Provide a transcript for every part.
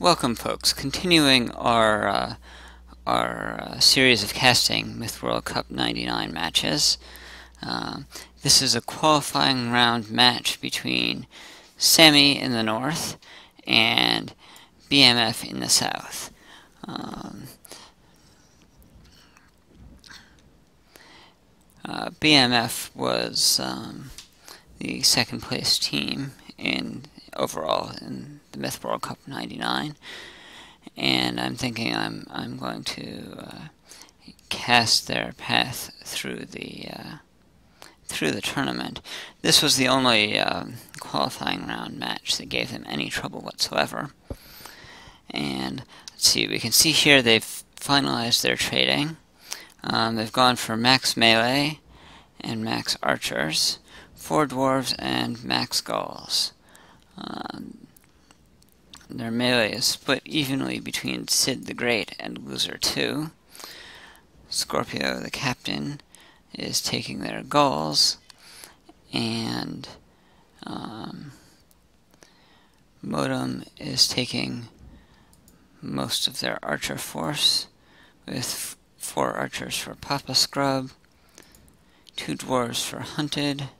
Welcome, folks. Continuing our series of casting Myth World Cup 99 matches. This is a qualifying round match between samii in the north and BMF in the south. BMF was the second place team overall in the Myth World Cup 99, and I'm thinking I'm going to cast their path through the tournament. This was the only qualifying round match that gave them any trouble whatsoever. And let's see, we can see here they've finalized their trading. They've gone for max melee and max archers, 4 dwarves and max gauls. Their melee is split evenly between Sid the Great and Loser 2. Scorpio the captain is taking their gauls, and Modem is taking most of their archer force, with 4 archers for Papa Scrub, 2 dwarves for Hunted,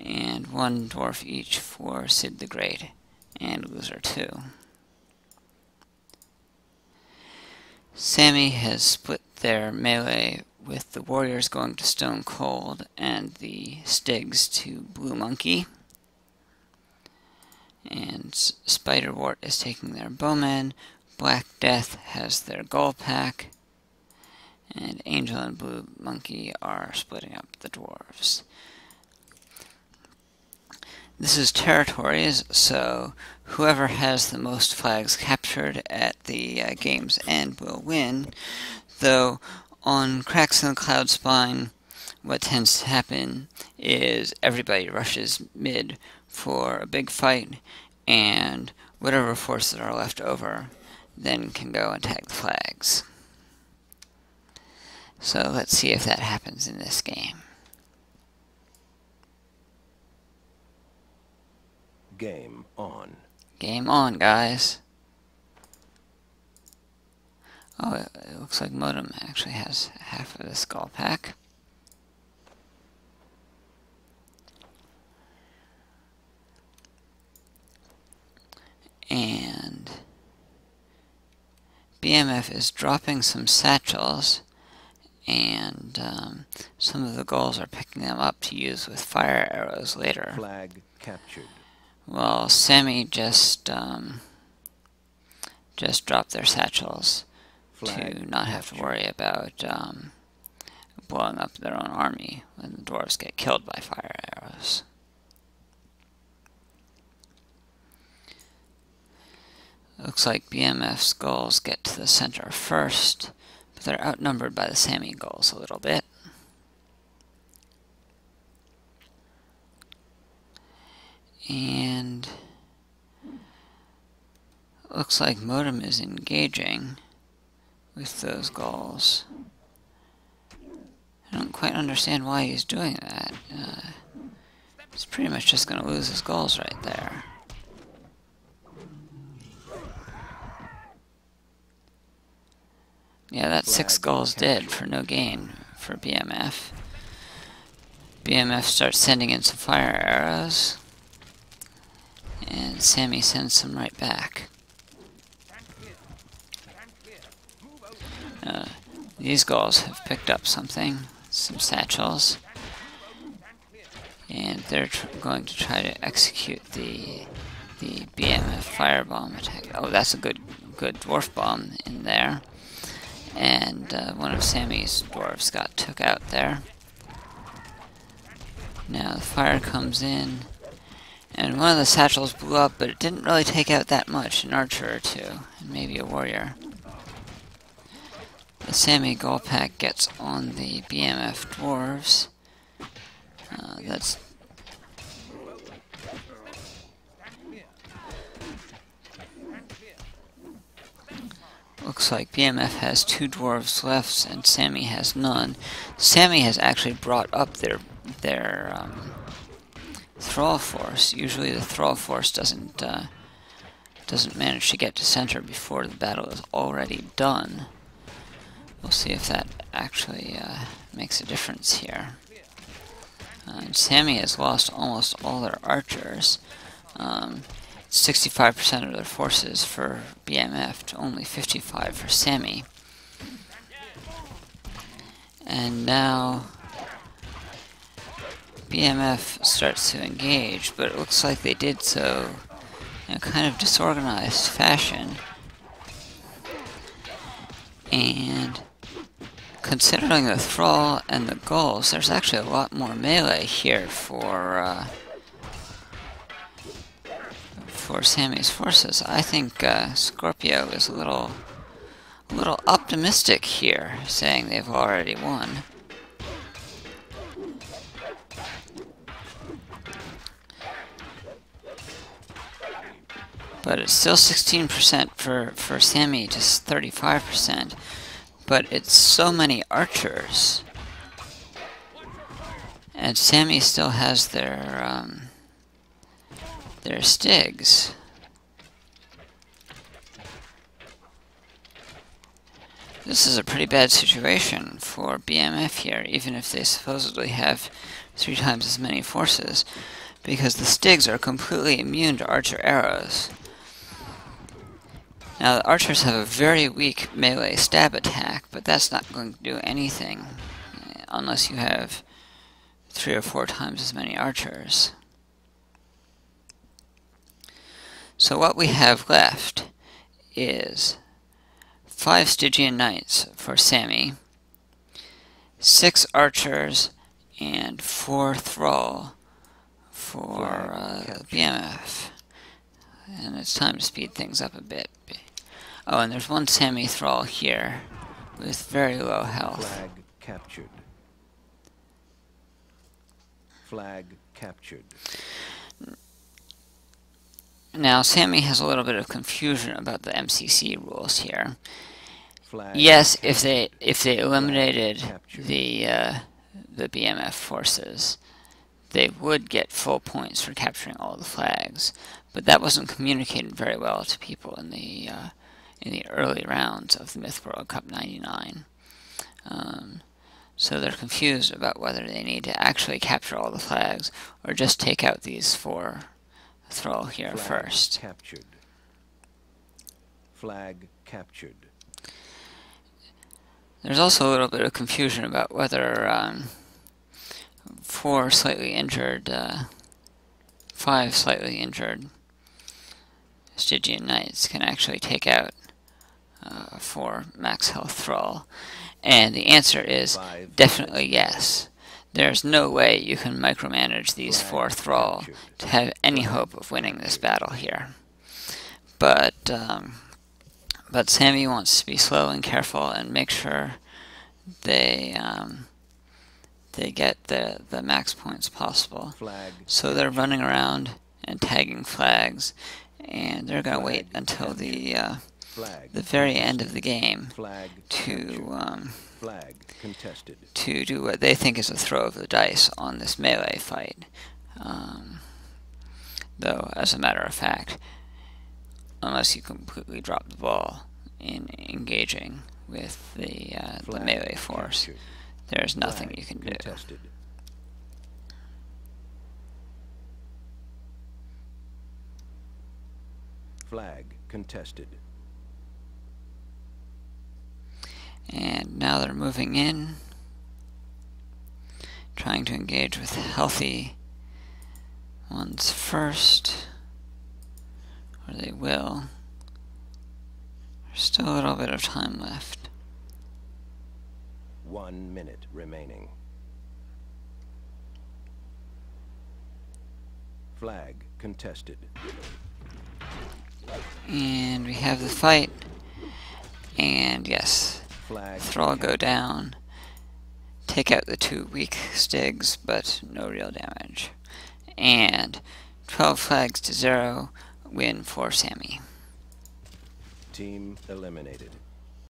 and 1 dwarf each for Sid the Great and Loser 2. samii has split their melee, with the warriors going to Stone Cold and the Stygs to Blue Monkey. And Spiderwort is taking their bowmen, Black Death has their Gull Pack, and Angel and Blue Monkey are splitting up the dwarves. This is territories, so whoever has the most flags captured at the game's end will win, though on Cracks in the Cloudspine, what tends to happen is everybody rushes mid for a big fight, and whatever forces are left over then can go and tag the flags. So let's see if that happens in this game. Game on. Game on, guys. Oh, it looks like Modem actually has half of the Skull Pack. And BMF is dropping some satchels, and some of the gulls are picking them up to use with fire arrows later. Flag captured. Well, samii just dropped their satchels to not have to worry about blowing up their own army when the dwarves get killed by fire arrows. Looks like BMF's gulls get to the center first, but they're outnumbered by the samii gulls a little bit. And looks like Modem is engaging with those gulls. I don't quite understand why he's doing that. He's pretty much just going to lose his gulls right there. Yeah, that's 6 gulls dead for no gain for BMF. BMF starts sending in some fire arrows, and samii sends some right back. These gulls have picked up something, some satchels, and they're going to try to execute the BMF firebomb attack. Oh, that's a good dwarf bomb in there, and one of samii's dwarves got took out there. Now the fire comes in, and one of the satchels blew up, but it didn't really take out that much, an archer or two, and maybe a warrior. The samii Gull Pack gets on the BMF dwarves. Looks like BMF has 2 dwarves left, and samii has none. samii has actually brought up their thrall force. Usually the thrall force doesn't doesn't manage to get to center before the battle is already done. We'll see if that actually makes a difference here. Samii has lost almost all their archers. 65% of their forces for BMF to only 55 for samii. And now BMF starts to engage, but it looks like they did so in a kind of disorganized fashion. And considering the thrall and the gulls, there's actually a lot more melee here for Samii's forces. I think Scorpio is a little optimistic here, saying they've already won. But it's still 16% for samii to 35%. But it's so many archers. And samii still has their stigs. This is a pretty bad situation for BMF here, even if they supposedly have 3 times as many forces, because the stigs are completely immune to archer arrows. Now, the archers have a very weak melee stab attack, but that's not going to do anything unless you have 3 or 4 times as many archers. So what we have left is 5 Stygian Knights for samii, 6 archers, and 4 thrall for BMF. And it's time to speed things up a bit. Oh, and there's 1 samii thrall here with very low health. Flag captured. Flag captured. Now, samii has a little bit of confusion about the MCC rules here. Flag Yes, captured. if they eliminated the BMF forces, they would get full points for capturing all the flags. But that wasn't communicated very well to people in the early rounds of the Myth World Cup '99. So they're confused about whether they need to actually capture all the flags or just take out these 4 thrall here Flag first. captured. Flag captured. There's also a little bit of confusion about whether 5 slightly injured Stygian Knights can actually take out 4 max health thrall. And the answer is definitely yes. There's no way you can micromanage these 4 thrall to have any hope of winning this battle here. But samii wants to be slow and careful and make sure they get the max points possible. So they're running around and tagging flags, and they're going to wait until the very end of the game to do what they think is a throw of the dice on this melee fight. Though, as a matter of fact, unless you completely drop the ball in engaging with the melee force, there's nothing you can do. Flag contested. And now they're moving in, trying to engage with healthy ones first, or they will. There's still a little bit of time left. 1 minute remaining. Flag contested. And we have the fight, and yes, thrall go down, take out the 2 weak stigs, but no real damage. And 12 flags to 0, win for samii. Team eliminated.